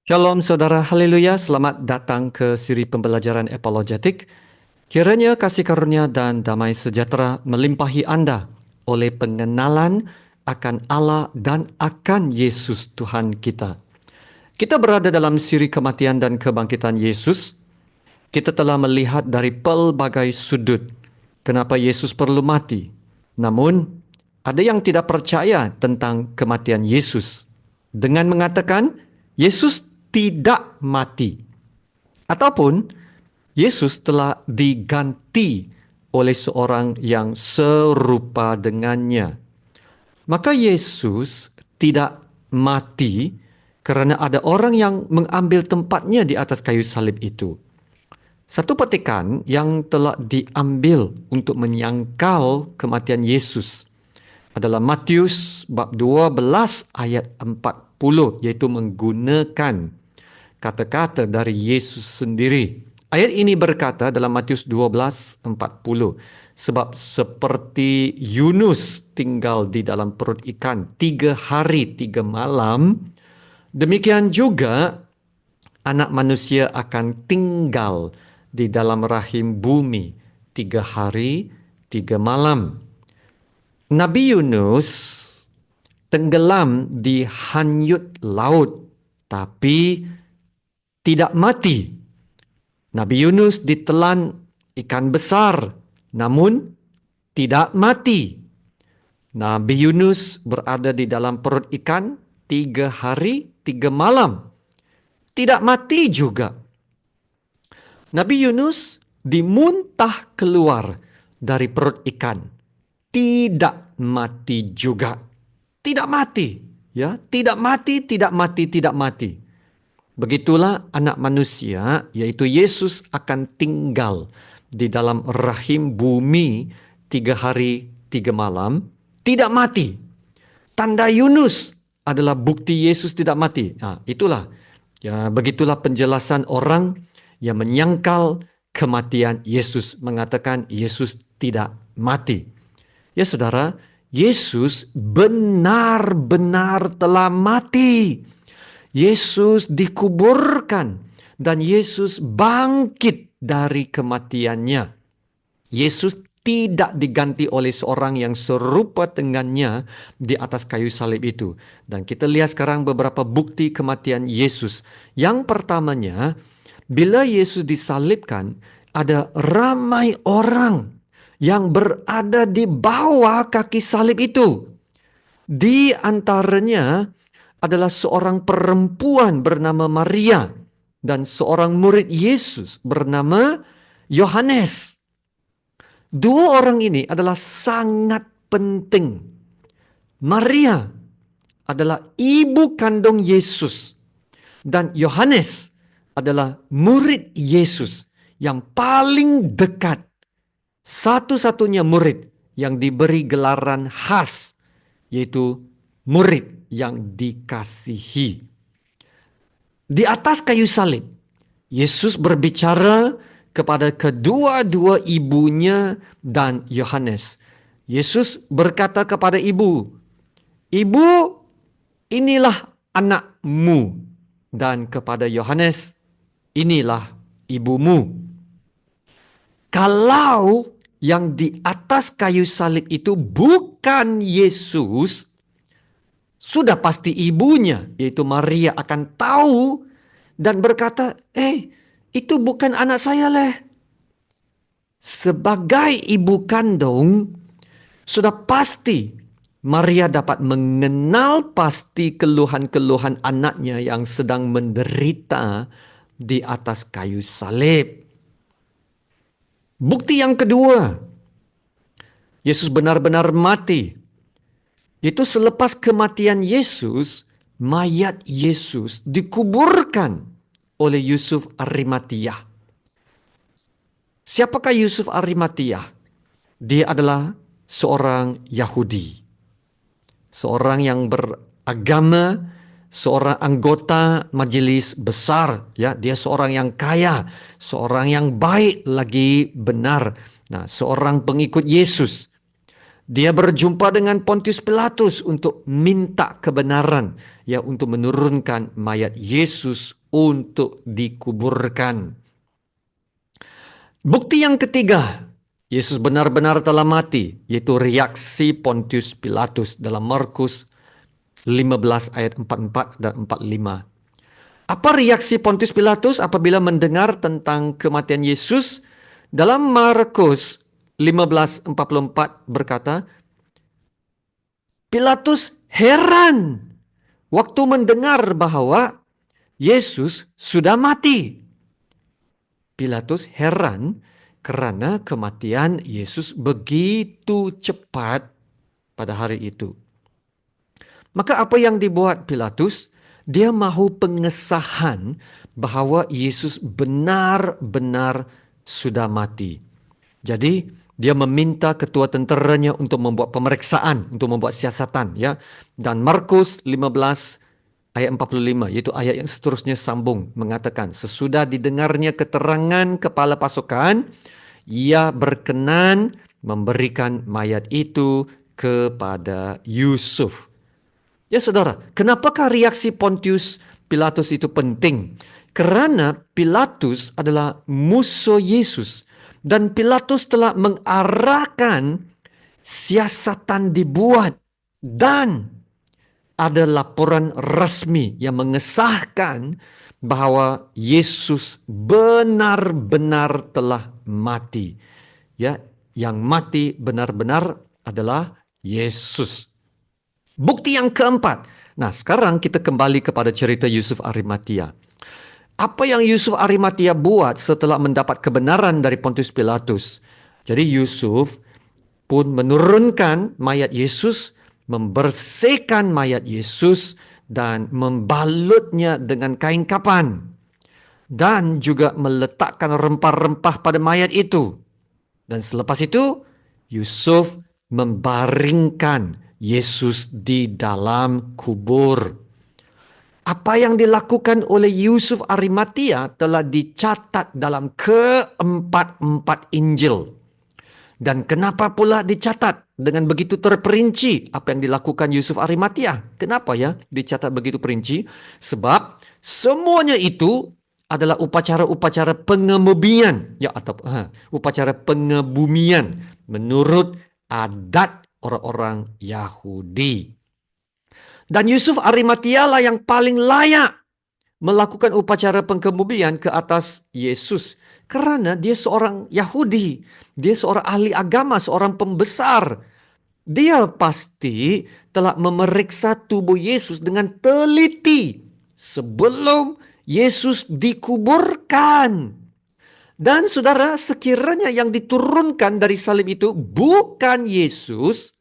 Shalom saudara, haleluya, selamat datang ke siri pembelajaran apologetik. Kiranya kasih karunia dan damai sejahtera melimpahi Anda oleh pengenalan akan Allah dan akan Yesus Tuhan kita. Kita berada dalam siri kematian dan kebangkitan Yesus. Kita telah melihat dari pelbagai sudut kenapa Yesus perlu mati. Namun, ada yang tidak percaya tentang kematian Yesus dengan mengatakan Yesus tidak mati. Ataupun Yesus telah diganti oleh seorang yang serupa dengannya. Maka Yesus tidak mati kerana ada orang yang mengambil tempatnya di atas kayu salib itu. Satu petikan yang telah diambil untuk menyangkal kematian Yesus adalah Matius bab 12 ayat 40, iaitu menggunakan kata-kata dari Yesus sendiri. Ayat ini berkata dalam Matius 12:40, sebab seperti Yunus tinggal di dalam perut ikan 3 hari 3 malam, demikian juga anak manusia akan tinggal di dalam rahim bumi 3 hari 3 malam. Nabi Yunus tenggelam di hanyut laut, tapi tidak mati. Nabi Yunus ditelan ikan besar, namun tidak mati. Nabi Yunus berada di dalam perut ikan 3 hari 3 malam. Tidak mati juga. Nabi Yunus dimuntah keluar dari perut ikan. Tidak mati juga. Tidak mati. Ya, tidak mati, tidak mati, tidak mati. Begitulah anak manusia, yaitu Yesus akan tinggal di dalam rahim bumi 3 hari 3 malam. Tidak mati. Tanda Yunus adalah bukti Yesus tidak mati. Nah, itulah. Ya, begitulah penjelasan orang yang menyangkal kematian Yesus, mengatakan Yesus tidak mati. Ya saudara, Yesus benar-benar telah mati. Yesus dikuburkan dan Yesus bangkit dari kematiannya. Yesus tidak diganti oleh seorang yang serupa dengannya di atas kayu salib itu. Dan kita lihat sekarang beberapa bukti kematian Yesus. Yang pertamanya, bila Yesus disalibkan, ada ramai orang yang berada di bawah kaki salib itu. Di antaranya adalah seorang perempuan bernama Maria dan seorang murid Yesus bernama Yohanes. Dua orang ini adalah sangat penting. Maria adalah ibu kandung Yesus dan Yohanes adalah murid Yesus yang paling dekat. Satu-satunya murid yang diberi gelaran khas, yaitu murid yang dikasihi. Di atas kayu salib, Yesus berbicara kepada kedua-dua ibunya dan Yohanes. Yesus berkata kepada ibu, "Ibu, inilah anakmu." Dan kepada Yohanes, "Inilah ibumu." Kalau yang di atas kayu salib itu bukan Yesus, sudah pasti ibunya, yaitu Maria, akan tahu dan berkata, itu bukan anak saya leh. Sebagai ibu kandung, sudah pasti Maria dapat mengenal pasti keluhan-keluhan anaknya yang sedang menderita di atas kayu salib. Bukti yang kedua, Yesus benar-benar mati. Itu selepas kematian Yesus, mayat Yesus dikuburkan oleh Yusuf Arimatia. Siapakah Yusuf Arimatia? Dia adalah seorang Yahudi. Seorang yang beragama, seorang anggota majelis besar. Ya, dia seorang yang kaya, seorang yang baik lagi benar. Nah, seorang pengikut Yesus. Dia berjumpa dengan Pontius Pilatus untuk minta kebenaran, ya, untuk menurunkan mayat Yesus untuk dikuburkan. Bukti yang ketiga, Yesus benar-benar telah mati, yaitu reaksi Pontius Pilatus dalam Markus 15 ayat 44 dan 45. Apa reaksi Pontius Pilatus apabila mendengar tentang kematian Yesus? Dalam Markus 15:44 berkata, Pilatus heran waktu mendengar bahwa Yesus sudah mati. Pilatus heran karena kematian Yesus begitu cepat pada hari itu. Maka apa yang dibuat Pilatus? Dia mahu pengesahan bahwa Yesus benar-benar sudah mati. Jadi dia meminta ketua tenteranya untuk membuat pemeriksaan, untuk membuat siasatan, ya. Dan Markus 15 ayat 45, yaitu ayat yang seterusnya sambung, mengatakan sesudah didengarnya keterangan kepala pasukan, ia berkenan memberikan mayat itu kepada Yusuf. Ya saudara, kenapakah reaksi Pontius Pilatus itu penting? Karena Pilatus adalah musuh Yesus. Dan Pilatus telah mengarahkan siasatan dibuat. Dan ada laporan resmi yang mengesahkan bahwa Yesus benar-benar telah mati. Ya, yang mati benar-benar adalah Yesus. Bukti yang keempat. Nah, sekarang kita kembali kepada cerita Yusuf Arimatia. Apa yang Yusuf Arimatia buat setelah mendapat kebenaran dari Pontius Pilatus? Jadi Yusuf pun menurunkan mayat Yesus, membersihkan mayat Yesus, dan membalutnya dengan kain kapan. Dan juga meletakkan rempah-rempah pada mayat itu. Dan selepas itu, Yusuf membaringkan Yesus di dalam kubur. Apa yang dilakukan oleh Yusuf Arimatia telah dicatat dalam keempat-empat Injil. Dan kenapa pula dicatat dengan begitu terperinci apa yang dilakukan Yusuf Arimatia? Kenapa ya dicatat begitu perinci? Sebab semuanya itu adalah upacara-upacara pengebumian, ya, atau upacara pengebumian menurut adat orang-orang Yahudi. Dan Yusuf Arimatia lah yang paling layak melakukan upacara pengebumian ke atas Yesus. Karena dia seorang Yahudi. Dia seorang ahli agama, seorang pembesar. Dia pasti telah memeriksa tubuh Yesus dengan teliti sebelum Yesus dikuburkan. Dan saudara, sekiranya yang diturunkan dari salib itu bukan Yesus,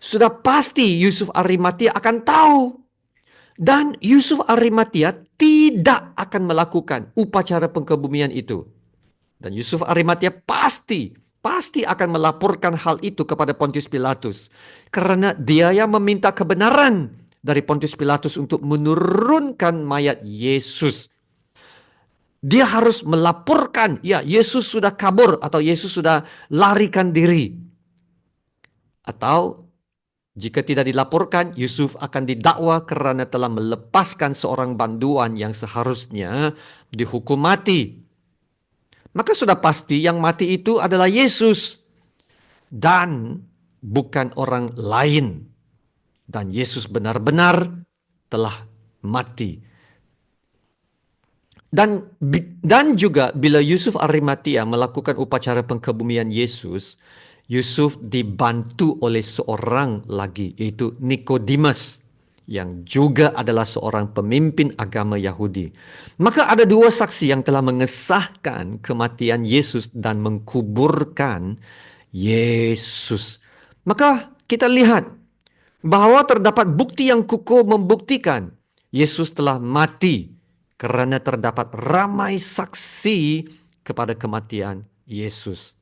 sudah pasti Yusuf Arimatia akan tahu. Dan Yusuf Arimatia tidak akan melakukan upacara pengkebumian itu. Dan Yusuf Arimatia pasti akan melaporkan hal itu kepada Pontius Pilatus. Karena dia yang meminta kebenaran dari Pontius Pilatus untuk menurunkan mayat Yesus. Dia harus melaporkan, ya, Yesus sudah kabur atau Yesus sudah larikan diri. Atau jika tidak dilaporkan, Yusuf akan didakwa karena telah melepaskan seorang banduan yang seharusnya dihukum mati. Maka sudah pasti yang mati itu adalah Yesus dan bukan orang lain. Dan Yesus benar-benar telah mati. Dan juga bila Yusuf Arimatia melakukan upacara pengkebumian Yesus, Yusuf dibantu oleh seorang lagi, yaitu Nikodemus, yang juga adalah seorang pemimpin agama Yahudi. Maka ada dua saksi yang telah mengesahkan kematian Yesus dan mengkuburkan Yesus. Maka kita lihat bahwa terdapat bukti yang kukuh membuktikan Yesus telah mati karena terdapat ramai saksi kepada kematian Yesus.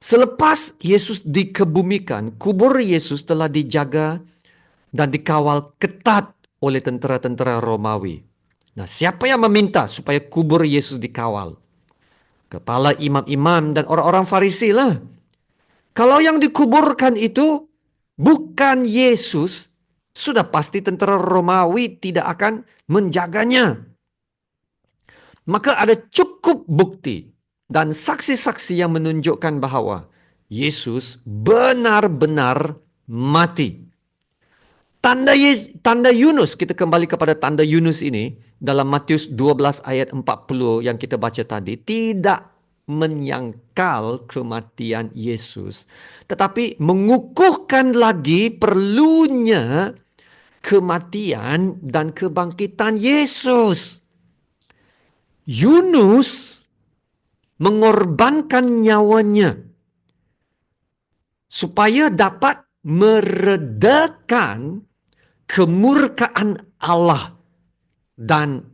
Selepas Yesus dikebumikan, kubur Yesus telah dijaga dan dikawal ketat oleh tentara-tentara Romawi. Nah, siapa yang meminta supaya kubur Yesus dikawal? Kepala imam-imam dan orang-orang Farisi lah. Kalau yang dikuburkan itu bukan Yesus, sudah pasti tentara Romawi tidak akan menjaganya. Maka ada cukup bukti dan saksi-saksi yang menunjukkan bahwa Yesus benar-benar mati. Tanda Yunus, kita kembali kepada tanda Yunus ini dalam Matius 12 ayat 40 yang kita baca tadi, tidak menyangkal kematian Yesus, tetapi mengukuhkan lagi perlunya kematian dan kebangkitan Yesus. Yunus mengorbankan nyawanya supaya dapat meredakan kemurkaan Allah, dan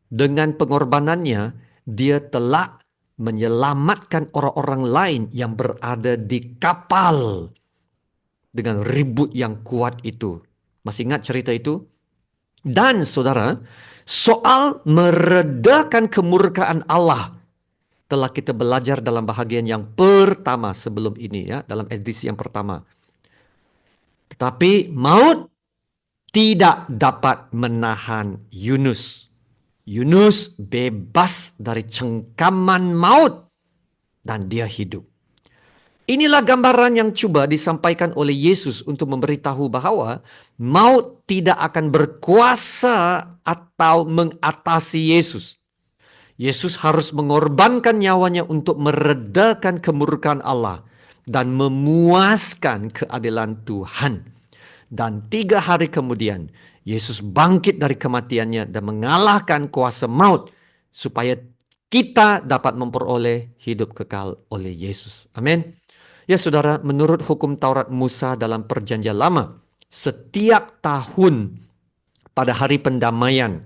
dengan pengorbanannya dia telah menyelamatkan orang-orang lain yang berada di kapal dengan ribut yang kuat itu. Masih ingat cerita itu? Dan saudara, soal meredakan kemurkaan Allah telah kita belajar dalam bahagian yang pertama sebelum ini, ya, dalam edisi yang pertama. Tetapi maut tidak dapat menahan Yunus. Yunus bebas dari cengkaman maut dan dia hidup. Inilah gambaran yang coba disampaikan oleh Yesus untuk memberitahu bahwa maut tidak akan berkuasa atau mengatasi Yesus. Yesus harus mengorbankan nyawanya untuk meredakan kemurkaan Allah dan memuaskan keadilan Tuhan. Dan 3 hari kemudian, Yesus bangkit dari kematiannya dan mengalahkan kuasa maut supaya kita dapat memperoleh hidup kekal oleh Yesus. Amin. Ya saudara, menurut hukum Taurat Musa dalam perjanjian lama, setiap tahun pada hari pendamaian,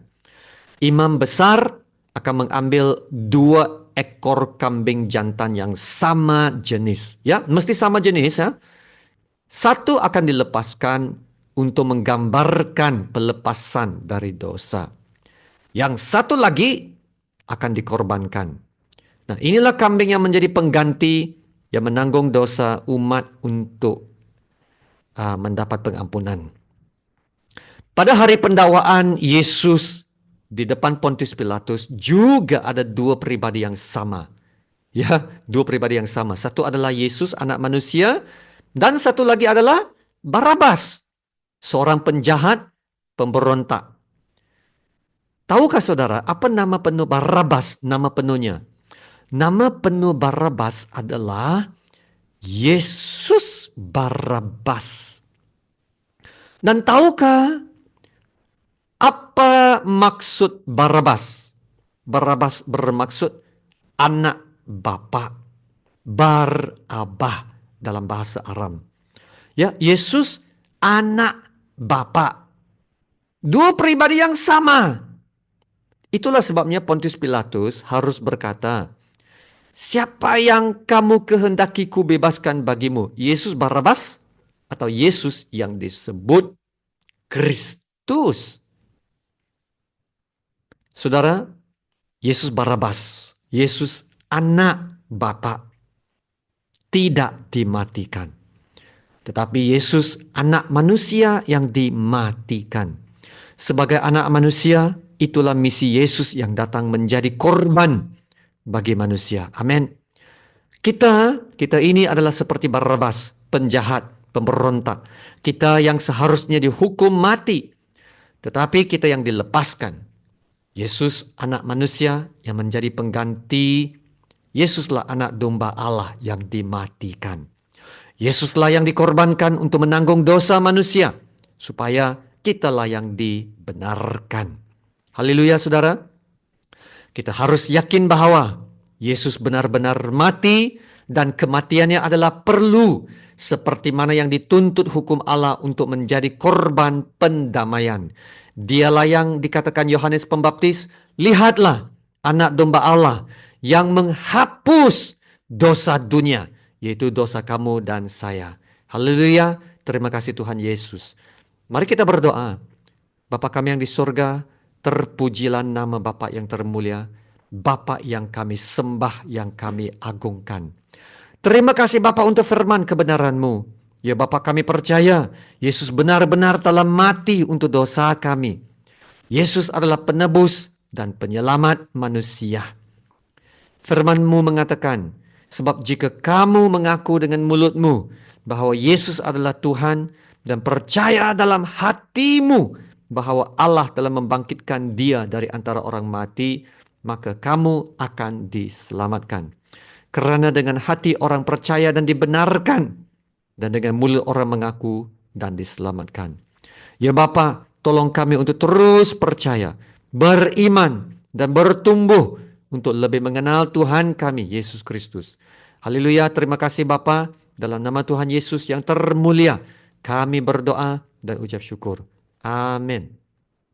imam besar akan mengambil 2 ekor kambing jantan yang sama jenis. Ya, mesti sama jenis ya. Satu akan dilepaskan untuk menggambarkan pelepasan dari dosa. Yang satu lagi akan dikorbankan. Nah, inilah kambing yang menjadi pengganti yang menanggung dosa umat untuk mendapat pengampunan. Pada hari pendakwaan Yesus di depan Pontius Pilatus juga ada 2 pribadi yang sama. Ya, 2 pribadi yang sama. Satu adalah Yesus anak manusia dan satu lagi adalah Barabas, seorang penjahat, pemberontak. Tahukah saudara apa nama penuh Barabas? Nama penuhnya. Nama penuh Barabas adalah Yesus Barabas. Dan tahukah apa maksud Barabas? Barabas bermaksud anak bapa, Barabah dalam bahasa Aram. Ya, Yesus anak bapa. 2 pribadi yang sama. Itulah sebabnya Pontius Pilatus harus berkata, siapa yang kamu kehendaki ku bebaskan bagimu? Yesus Barabas atau Yesus yang disebut Kristus? Saudara, Yesus Barabas, Yesus anak bapa, tidak dimatikan. Tetapi Yesus anak manusia yang dimatikan. Sebagai anak manusia, itulah misi Yesus yang datang menjadi korban bagi manusia. Amin. Kita ini adalah seperti Barabas, penjahat, pemberontak. Kita yang seharusnya dihukum mati. Tetapi kita yang dilepaskan. Yesus anak manusia yang menjadi pengganti. Yesuslah anak domba Allah yang dimatikan. Yesuslah yang dikorbankan untuk menanggung dosa manusia, supaya kitalah yang dibenarkan. Haleluya saudara. Kita harus yakin bahwa Yesus benar-benar mati dan kematiannya adalah perlu, seperti mana yang dituntut hukum Allah untuk menjadi korban pendamaian. Dialah yang dikatakan Yohanes Pembaptis, lihatlah anak domba Allah yang menghapus dosa dunia, yaitu dosa kamu dan saya. Haleluya, terima kasih Tuhan Yesus. Mari kita berdoa. Bapa kami yang di surga, terpujilah nama Bapa yang termulia, Bapa yang kami sembah, yang kami agungkan. Terima kasih Bapa untuk firman kebenaran-Mu. Ya Bapa, kami percaya Yesus benar-benar telah mati untuk dosa kami. Yesus adalah penebus dan penyelamat manusia. Firman-Mu mengatakan, sebab jika kamu mengaku dengan mulutmu bahwa Yesus adalah Tuhan dan percaya dalam hatimu bahwa Allah telah membangkitkan Dia dari antara orang mati, maka kamu akan diselamatkan. Karena dengan hati orang percaya dan dibenarkan, dan dengan mulut orang mengaku dan diselamatkan. Ya Bapa, tolong kami untuk terus percaya, beriman, dan bertumbuh untuk lebih mengenal Tuhan kami, Yesus Kristus. Haleluya, terima kasih Bapa. Dalam nama Tuhan Yesus yang termulia, kami berdoa dan ucap syukur. Amin.